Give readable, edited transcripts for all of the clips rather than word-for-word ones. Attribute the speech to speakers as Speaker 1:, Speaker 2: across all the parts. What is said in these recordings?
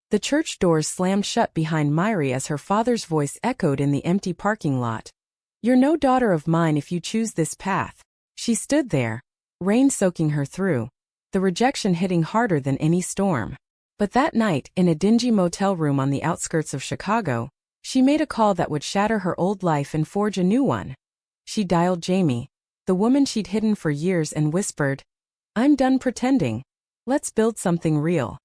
Speaker 1: The church doors slammed shut behind Myri as her father's voice echoed in the empty parking lot. "You're no daughter of mine if you choose this path." She stood there, rain soaking her through, the rejection hitting harder than any storm. But that night, in a dingy motel room on the outskirts of Chicago, she made a call that would shatter her old life and forge a new one. She dialed Jamie, the woman she'd hidden for years, and whispered, "I'm done pretending. Let's build something real."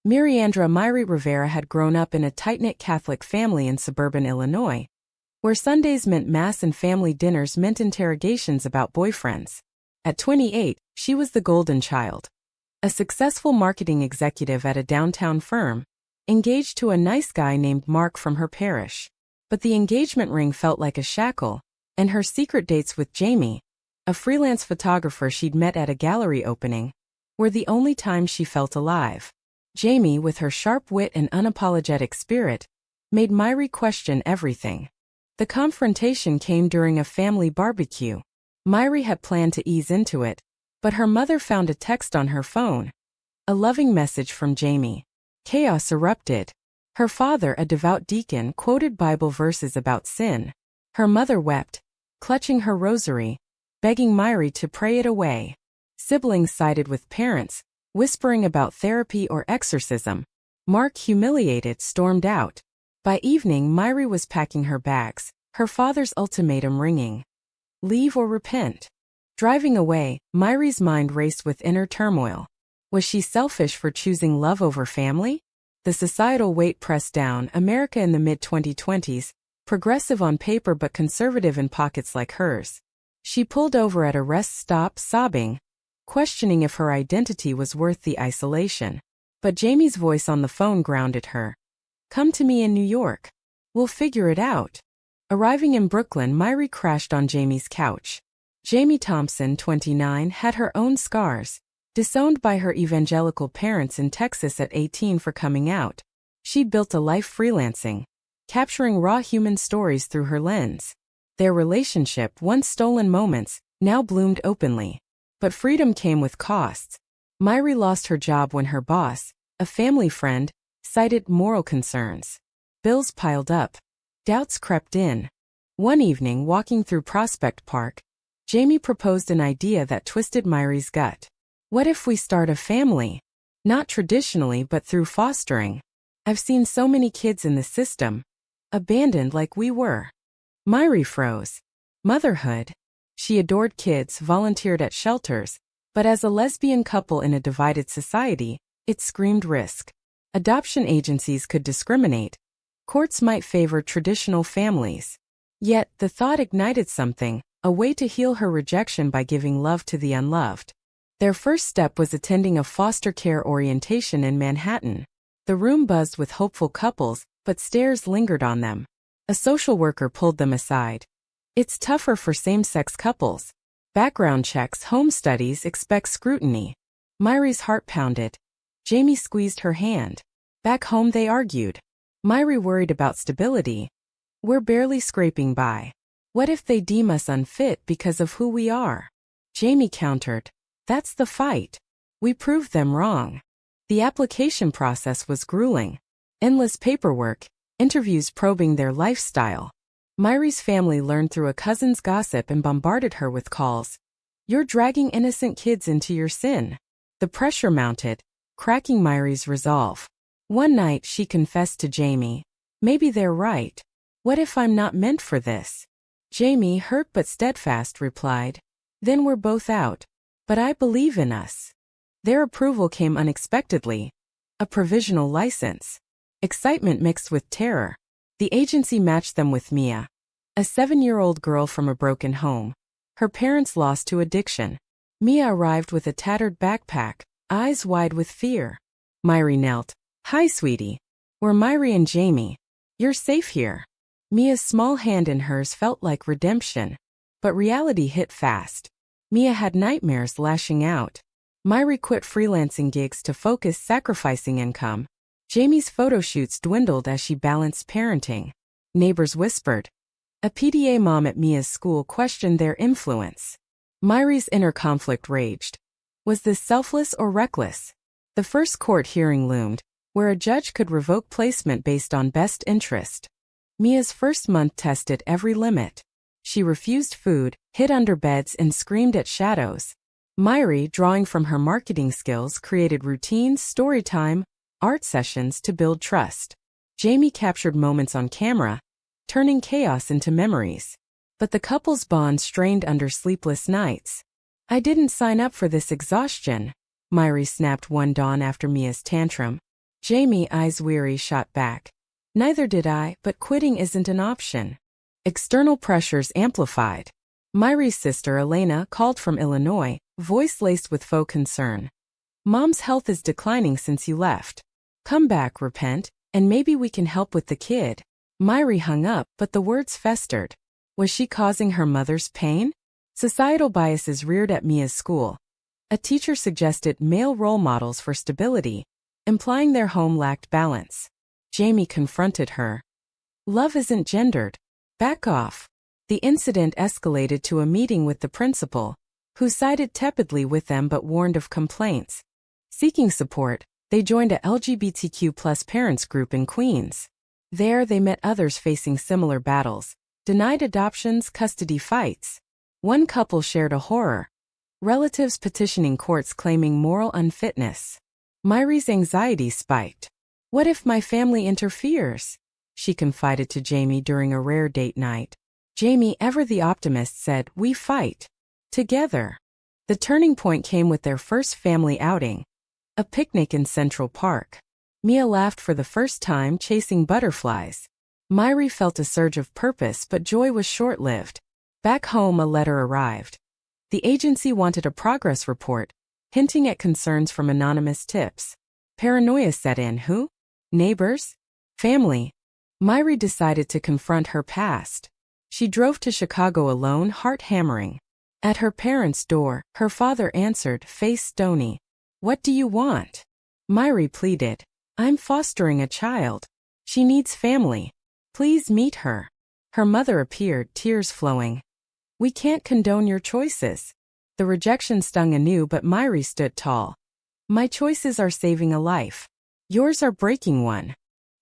Speaker 1: Myri Rivera had grown up in a tight-knit Catholic family in suburban Illinois, where Sundays meant Mass and family dinners meant interrogations about boyfriends. At 28, she was the golden child. A successful marketing executive at a downtown firm, engaged to a nice guy named Mark from her parish. But the engagement ring felt like a shackle, and her secret dates with Jamie, a freelance photographer she'd met at a gallery opening, were the only time she felt alive. Jamie, with her sharp wit and unapologetic spirit, made Myri question everything. The confrontation came during a family barbecue. Myri had planned to ease into it, but her mother found a text on her phone. A loving message from Jamie. Chaos erupted. Her father, a devout deacon, quoted Bible verses about sin. Her mother wept, clutching her rosary, begging Myri to pray it away. Siblings sided with parents, whispering about therapy or exorcism. Mark, humiliated, stormed out. By evening, Myri was packing her bags, her father's ultimatum ringing. Leave or repent. Driving away, Myri's mind raced with inner turmoil. Was she selfish for choosing love over family? The societal weight pressed down America in the mid-2020s, progressive on paper but conservative in pockets like hers. She pulled over at a rest stop, sobbing, questioning if her identity was worth the isolation. But Jamie's voice on the phone grounded her. "Come to me in New York. We'll figure it out." Arriving in Brooklyn, Myri crashed on Jamie's couch. Jamie Thompson, 29, had her own scars. Disowned by her evangelical parents in Texas at 18 for coming out, she'd built a life freelancing, capturing raw human stories through her lens. Their relationship, once stolen moments, now bloomed openly. But freedom came with costs. Myri lost her job when her boss, a family friend, cited moral concerns. Bills piled up. Doubts crept in. One evening, walking through Prospect Park, Jamie proposed an idea that twisted Myri's gut. "What if we start a family? Not traditionally, but through fostering. I've seen so many kids in the system, abandoned like we were." Myri froze. Motherhood. She adored kids, volunteered at shelters, but as a lesbian couple in a divided society, it screamed risk. Adoption agencies could discriminate. Courts might favor traditional families. Yet, the thought ignited something, a way to heal her rejection by giving love to the unloved. Their first step was attending a foster care orientation in Manhattan. The room buzzed with hopeful couples, but stares lingered on them. A social worker pulled them aside. "It's tougher for same-sex couples. Background checks, home studies expect scrutiny." Myri's heart pounded. Jamie squeezed her hand. Back home they argued. Myri worried about stability. "We're barely scraping by. What if they deem us unfit because of who we are?" Jamie countered. "That's the fight. We proved them wrong." The application process was grueling. Endless paperwork, interviews probing their lifestyle. Myri's family learned through a cousin's gossip and bombarded her with calls. "You're dragging innocent kids into your sin." The pressure mounted, cracking Myri's resolve. One night she confessed to Jamie, "Maybe they're right. What if I'm not meant for this?" Jamie, hurt but steadfast, replied, "Then we're both out. But I believe in us." Their approval came unexpectedly. A provisional license. Excitement mixed with terror. The agency matched them with Mia, a 7-year-old girl from a broken home. Her parents lost to addiction. Mia arrived with a tattered backpack, eyes wide with fear. Myri knelt. "Hi, sweetie. We're Myri and Jamie. You're safe here." Mia's small hand in hers felt like redemption. But reality hit fast. Mia had nightmares, lashing out. Myri quit freelancing gigs to focus, sacrificing income. Jamie's photo shoots dwindled as she balanced parenting. Neighbors whispered. A PTA mom at Mia's school questioned their influence. Myri's inner conflict raged. Was this selfless or reckless? The first court hearing loomed. where a judge could revoke placement based on best interest. Mia's first month tested every limit. She refused food, hid under beds, and screamed at shadows. Myri, drawing from her marketing skills, created routines, story time, art sessions to build trust. Jamie captured moments on camera, turning chaos into memories. But the couple's bond strained under sleepless nights. "I didn't sign up for this exhaustion," Myri snapped one dawn after Mia's tantrum. Jamie, eyes weary, shot back. "Neither did I, but quitting isn't an option." External pressures amplified. Myri's sister Elena called from Illinois, voice laced with faux concern. "Mom's health is declining since you left. Come back, repent, and maybe we can help with the kid." Myri hung up, but the words festered. Was she causing her mother's pain? Societal biases reared at Mia's school. A teacher suggested male role models for stability, implying their home lacked balance. Jamie confronted her. "Love isn't gendered. Back off." The incident escalated to a meeting with the principal, who sided tepidly with them but warned of complaints. Seeking support, they joined a LGBTQ+ parents group in Queens. There they met others facing similar battles: denied adoptions, custody fights. One couple shared a horror: relatives petitioning courts claiming moral unfitness. Myri's anxiety spiked. "What if my family interferes?" she confided to Jamie during a rare date night. Jamie, ever the optimist, said, "We fight together." The turning point came with their first family outing, a picnic in Central Park. Mia laughed for the first time, chasing butterflies. Myri felt a surge of purpose, but joy was short-lived. Back home, a letter arrived. The agency wanted a progress report, hinting at concerns from anonymous tips. Paranoia set in. Who? Neighbors? Family? Myri decided to confront her past. She drove to Chicago alone, heart hammering. At her parents' door, her father answered, face stony. "What do you want?" Myri pleaded. "I'm fostering a child. She needs family. Please meet her." Her mother appeared, tears flowing. "We can't condone your choices." The rejection stung anew, but Myri stood tall. "My choices are saving a life. Yours are breaking one."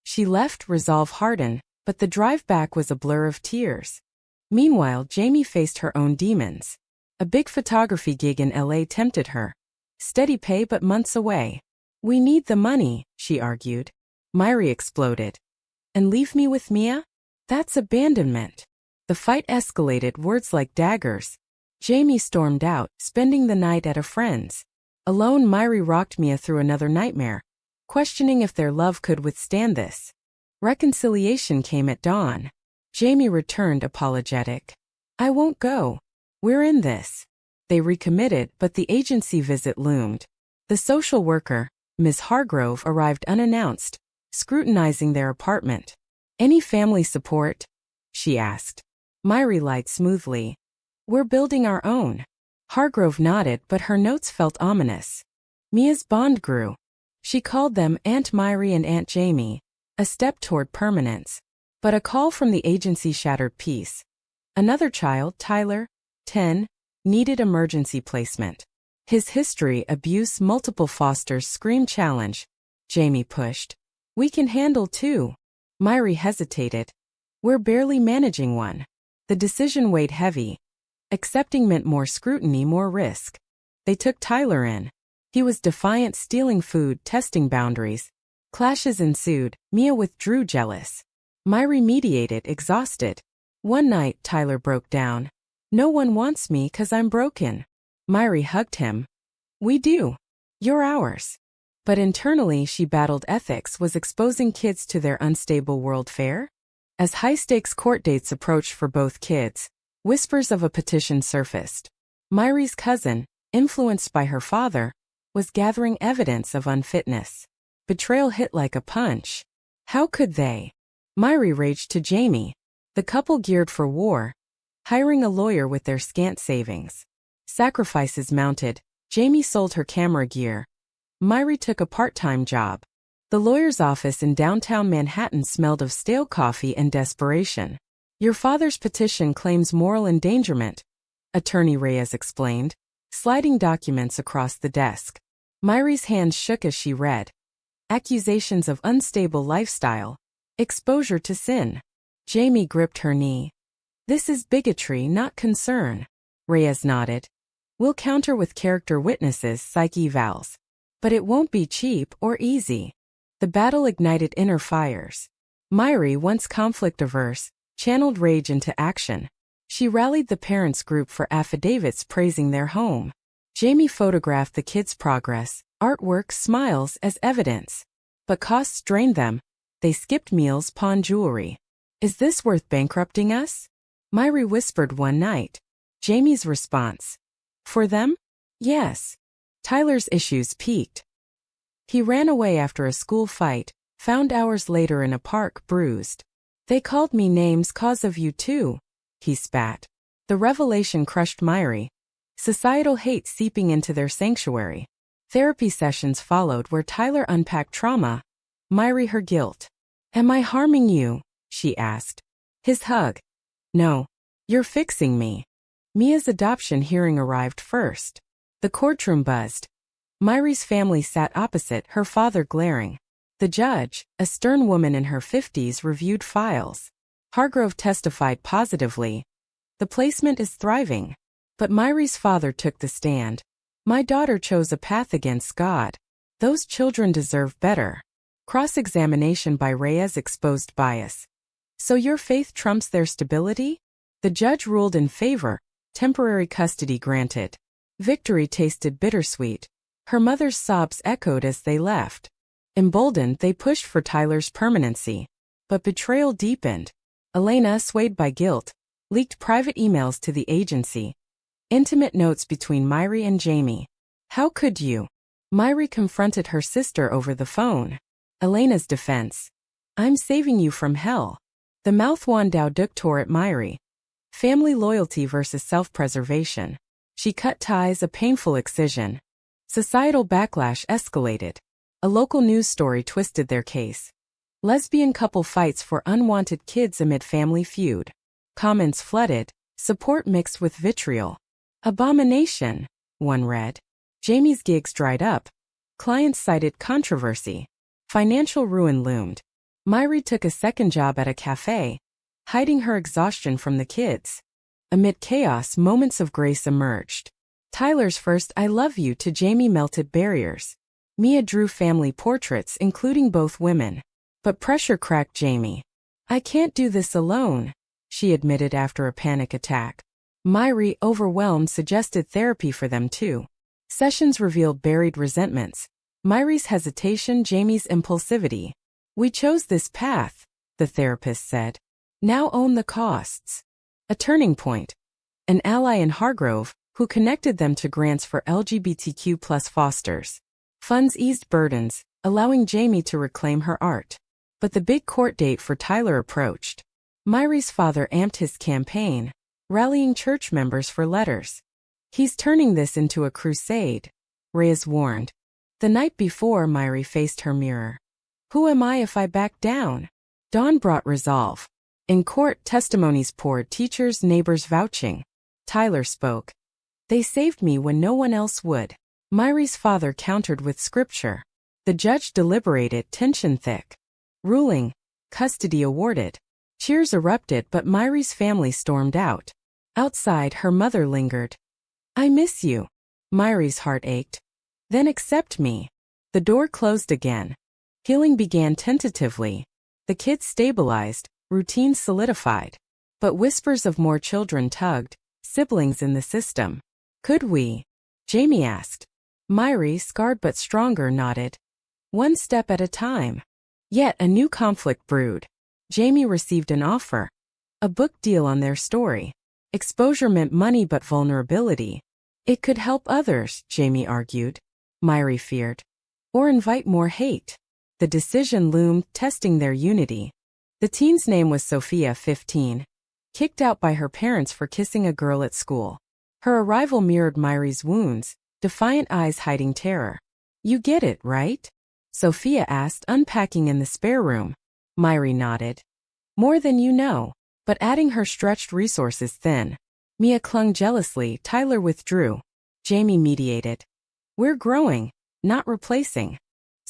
Speaker 1: She left, resolve hardened, but the drive back was a blur of tears. Meanwhile, Jamie faced her own demons. A big photography gig in LA tempted her. Steady pay but months away. "We need the money," she argued. Myri exploded. "And leave me with Mia? That's abandonment." The fight escalated, words like daggers. Jamie stormed out, spending the night at a friend's. Alone, Myri rocked Mia through another nightmare, questioning if their love could withstand this. Reconciliation came at dawn. Jamie returned, apologetic. "I won't go. We're in this." They recommitted, but the agency visit loomed. The social worker, Ms. Hargrove, arrived unannounced, scrutinizing their apartment. "Any family support?" she asked. Myri lied smoothly. "We're building our own." Hargrove nodded, but her notes felt ominous. Mia's bond grew. She called them Aunt Myri and Aunt Jamie, a step toward permanence. But a call from the agency shattered peace. Another child, Tyler, 10, needed emergency placement. His history: abuse, multiple fosters, scream challenge. Jamie pushed. "We can handle two." Myri hesitated. "We're barely managing one." The decision weighed heavy. Accepting meant more scrutiny, more risk. They took Tyler in. He was defiant, stealing food, testing boundaries. Clashes ensued. Mia withdrew, jealous. Myri mediated, exhausted. One night, Tyler broke down. "No one wants me 'cause I'm broken." Myri hugged him. "We do. You're ours." But internally, she battled ethics. Was exposing kids to their unstable world fair? As high-stakes court dates approached for both kids, whispers of a petition surfaced. Myri's cousin, influenced by her father, was gathering evidence of unfitness. Betrayal hit like a punch. How could they? Myri raged to Jamie. The couple geared for war, hiring a lawyer with their scant savings. Sacrifices mounted. Jamie sold her camera gear. Myri took a part-time job. The lawyer's office in downtown Manhattan smelled of stale coffee and desperation. "Your father's petition claims moral endangerment," Attorney Reyes explained, sliding documents across the desk. Myri's hands shook as she read. accusations of unstable lifestyle, exposure to sin. Jamie gripped her knee. This is bigotry, not concern. Reyes nodded. We'll counter with character witnesses, psych evals. But it won't be cheap or easy. The battle ignited inner fires. Myri, once conflict-averse, channeled rage into action. She rallied the parents' group for affidavits praising their home. Jamie photographed the kids' progress, artwork, smiles as evidence. But costs drained them. They skipped meals, pawned jewelry. Is this worth bankrupting us? Myri whispered one night. Jamie's response. For them? Yes. Tyler's issues peaked. He ran away after a school fight, found hours later in a park bruised. They called me names cause of you too, he spat. The revelation crushed Myri. Societal hate seeping into their sanctuary. Therapy sessions followed where Tyler unpacked trauma. Myri her guilt. Am I harming you? She asked. His hug. No. You're fixing me. Mia's adoption hearing arrived first. The courtroom buzzed. Myri's family sat opposite, her father glaring. The judge, a stern woman in her 50s, reviewed files. Hargrove testified positively. The placement is thriving. But Myri's father took the stand. My daughter chose a path against God. Those children deserve better. Cross-examination by Reyes exposed bias. So your faith trumps their stability? The judge ruled in favor. Temporary custody granted. Victory tasted bittersweet. Her mother's sobs echoed as they left. Emboldened, they pushed for Tyler's permanency. But betrayal deepened. Elena, swayed by guilt, leaked private emails to the agency. Intimate notes between Myri and Jamie. How could you? Myri confronted her sister over the phone. Elena's defense. I'm saving you from hell. The mouth-wandau ductor at Myri. Family loyalty versus self-preservation. She cut ties, a painful excision. Societal backlash escalated. A local news story twisted their case. Lesbian couple fights for unwanted kids amid family feud. Comments flooded, support mixed with vitriol. Abomination, one read. Jamie's gigs dried up. Clients cited controversy. Financial ruin loomed. Myri took a second job at a cafe, hiding her exhaustion from the kids. Amid chaos, moments of grace emerged. Tyler's first I love you to Jamie melted barriers. Mia drew family portraits, including both women. But pressure cracked Jamie. I can't do this alone, she admitted after a panic attack. Myri, overwhelmed, suggested therapy for them too. Sessions revealed buried resentments. Myri's hesitation, Jamie's impulsivity. We chose this path, the therapist said. Now own the costs. A turning point. An ally in Hargrove, who connected them to grants for LGBTQ+ fosters. Funds eased burdens, allowing Jamie to reclaim her art. But the big court date for Tyler approached. Myri's father amped his campaign, rallying church members for letters. He's turning this into a crusade, Reyes warned. The night before, Myri faced her mirror. Who am I if I back down? Dawn brought resolve. In court, testimonies poured, teachers, neighbors vouching. Tyler spoke. They saved me when no one else would. Myri's father countered with scripture. The judge deliberated, tension thick. Ruling. Custody awarded. Cheers erupted, but Myri's family stormed out. Outside, her mother lingered. I miss you. Myri's heart ached. Then accept me. The door closed again. Healing began tentatively. The kids stabilized, routine solidified. But whispers of more children tugged, siblings in the system. Could we? Jamie asked. Myri, scarred but stronger, nodded. One step at a time. Yet a new conflict brewed. Jamie received an offer. A book deal on their story. Exposure meant money but vulnerability. It could help others, Jamie argued. Myri feared. Or invite more hate. The decision loomed, testing their unity. The teen's name was Sophia, 15. Kicked out by her parents for kissing a girl at school. Her arrival mirrored Myri's wounds, defiant eyes hiding terror. You get it, right? Sophia asked, unpacking in the spare room. Myri nodded. More than you know. But adding her stretched resources thin. Mia clung jealously, Tyler withdrew. Jamie mediated. We're growing, not replacing.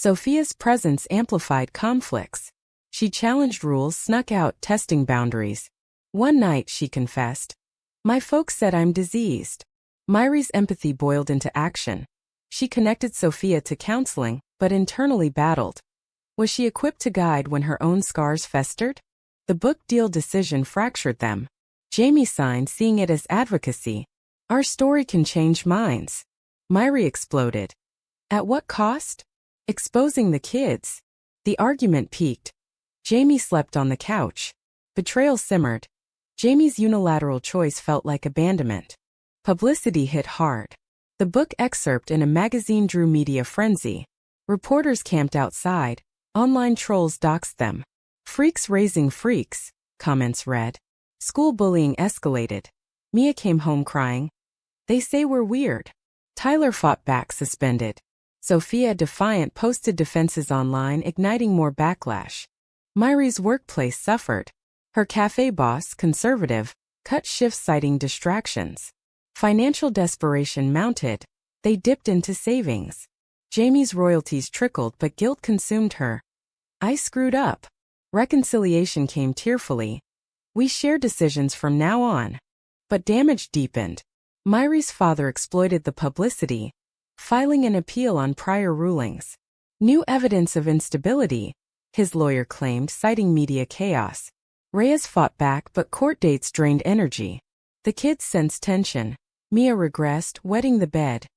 Speaker 1: Sophia's presence amplified conflicts. She challenged rules, snuck out, testing boundaries. One night, she confessed, "My folks said I'm diseased." Myri's empathy boiled into action. She connected Sophia to counseling, but internally battled. Was she equipped to guide when her own scars festered? The book deal decision fractured them. Jamie signed, seeing it as advocacy. "Our story can change minds." Myri exploded. At what cost? Exposing the kids. The argument peaked. Jamie slept on the couch. Betrayal simmered. Jamie's unilateral choice felt like abandonment. Publicity hit hard. The book excerpt in a magazine drew media frenzy. Reporters camped outside. Online trolls doxed them. "Freaks raising freaks," comments read. School bullying escalated. Mia came home crying. "They say we're weird." Tyler fought back, suspended. Sophia, defiant, posted defenses online, igniting more backlash. Myri's workplace suffered. Her cafe boss, conservative, cut shifts citing distractions. Financial desperation mounted. They dipped into savings. Jamie's royalties trickled, but guilt consumed her. "I screwed up." Reconciliation came tearfully. "We share decisions from now on." But damage deepened. Myri's father exploited the publicity, filing an appeal on prior rulings. New evidence of instability, his lawyer claimed, citing media chaos. Reyes fought back, but court dates drained energy. The kids sensed tension. Mia regressed, wetting the bed.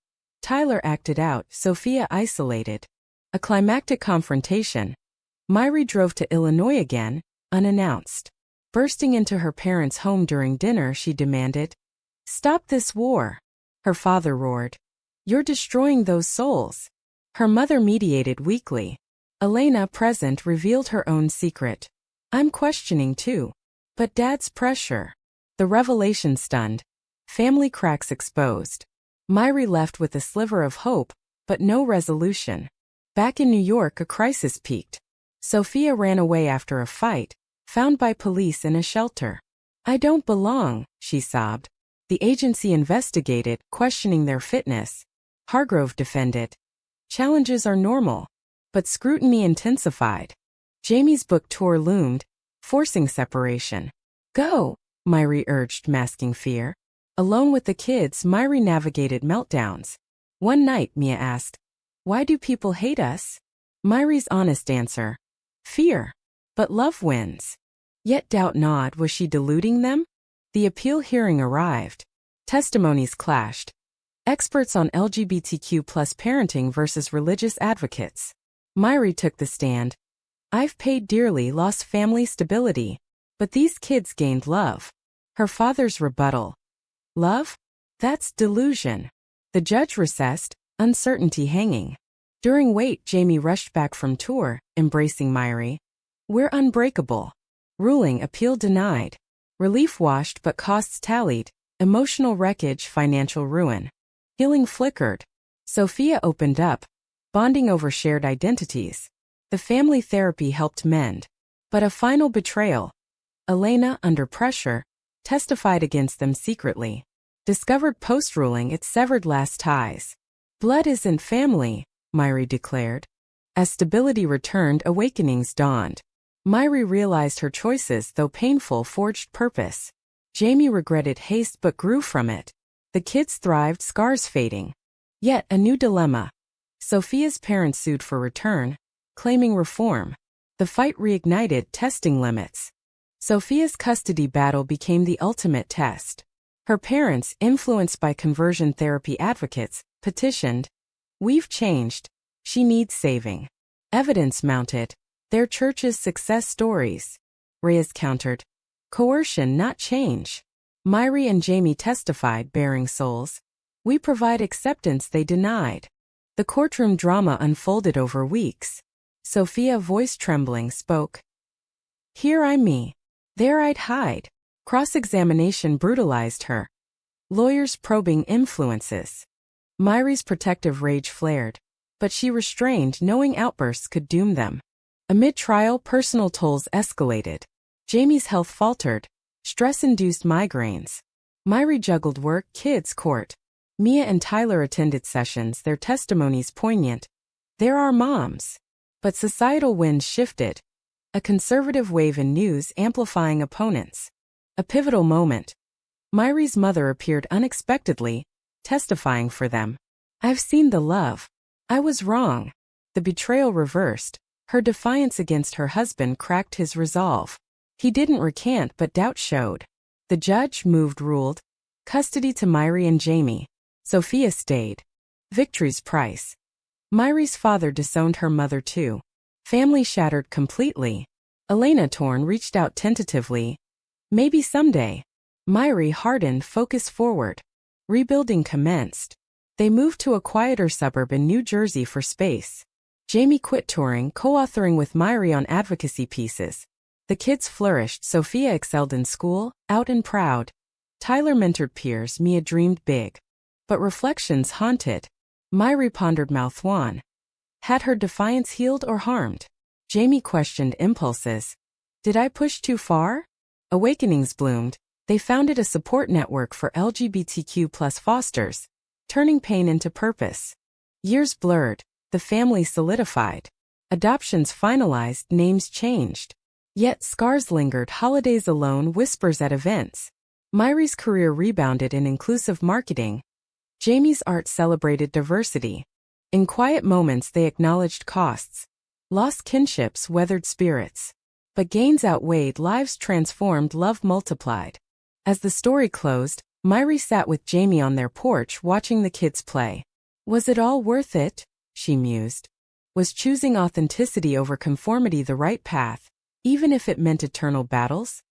Speaker 1: Tyler acted out, Sophia isolated. A climactic confrontation. Myri drove to Illinois again, unannounced. Bursting into her parents' home during dinner, she demanded, "Stop this war." Her father roared, "You're destroying those souls." Her mother mediated weakly. Elena, present, revealed her own secret. "I'm questioning too. But Dad's pressure." The revelation stunned. Family cracks exposed. Myri left with a sliver of hope, but no resolution. Back in New York, a crisis peaked. Sophia ran away after a fight, found by police in a shelter. "I don't belong," she sobbed. The agency investigated, questioning their fitness. Hargrove defended. "Challenges are normal." But scrutiny intensified. Jamie's book tour loomed, forcing separation. "Go," Myri urged, masking fear. Alone with the kids, Myri navigated meltdowns. One night, Mia asked, "Why do people hate us?" Myri's honest answer, "Fear. But love wins." Yet doubt gnawed. Was she deluding them? The appeal hearing arrived. Testimonies clashed. Experts on LGBTQ+ parenting versus religious advocates. Myri took the stand. "I've paid dearly, lost family stability. But these kids gained love." Her father's rebuttal. "Love? That's delusion." The judge recessed, uncertainty hanging. During wait, Jamie rushed back from tour, embracing Myri. "We're unbreakable." Ruling, appeal denied. Relief washed, but costs tallied. Emotional wreckage, financial ruin. Healing flickered. Sophia opened up, bonding over shared identities. The family therapy helped mend. But a final betrayal. Elena, under pressure, testified against them secretly. Discovered post-ruling, it severed last ties. "Blood isn't family," Myri declared. As stability returned, awakenings dawned. Myri realized her choices, though painful, forged purpose. Jamie regretted haste but grew from it. The kids thrived, scars fading. Yet a new dilemma. Sophia's parents sued for return, claiming reform. The fight reignited, testing limits. Sophia's custody battle became the ultimate test. Her parents, influenced by conversion therapy advocates, petitioned, "We've changed. She needs saving." Evidence mounted. Their church's success stories. Reyes countered, "Coercion, not change." Myri and Jamie testified, bearing souls. "We provide acceptance they denied." The courtroom drama unfolded over weeks. Sophia, voice trembling, spoke. "Here I'm me. There I'd hide." Cross-examination brutalized her. Lawyers probing influences. Myri's protective rage flared, but she restrained, knowing outbursts could doom them. Amid trial, personal tolls escalated. Jamie's health faltered. Stress-induced migraines. Myri juggled work, kids, court. Mia and Tyler attended sessions, their testimonies poignant. There are moms. But societal winds shifted. A conservative wave in news amplifying opponents. A pivotal moment. Myri's mother appeared unexpectedly, testifying for them. I've seen the love. I was wrong. The betrayal reversed. Her defiance against her husband cracked his resolve. He didn't recant, but doubt showed. The judge ruled. Custody to Myri and Jamie. Sophia stayed. Victory's price. Myri's father disowned her mother too. Family shattered completely. Elena Torn reached out tentatively. Maybe someday. Myri hardened, focus forward. Rebuilding commenced. They moved to a quieter suburb in New Jersey for space. Jamie quit touring, co-authoring with Myri on advocacy pieces. The kids flourished. Sophia excelled in school, out and proud. Tyler mentored peers. Mia dreamed big. But reflections haunted. Myri pondered, mouth wan. Had her defiance healed or harmed? Jamie questioned impulses. Did I push too far? Awakenings bloomed. They founded a support network for LGBTQ+ fosters, turning pain into purpose. Years blurred. The family solidified. Adoptions finalized, names changed. Yet scars lingered, holidays alone, whispers at events. Myri's career rebounded in inclusive marketing. Jamie's art celebrated diversity. In quiet moments they acknowledged costs. Lost kinships, weathered spirits. But gains outweighed, lives transformed, love multiplied. As the story closed, Myri sat with Jamie on their porch watching the kids play. Was it all worth it? She mused. Was choosing authenticity over conformity the right path, even if it meant eternal battles?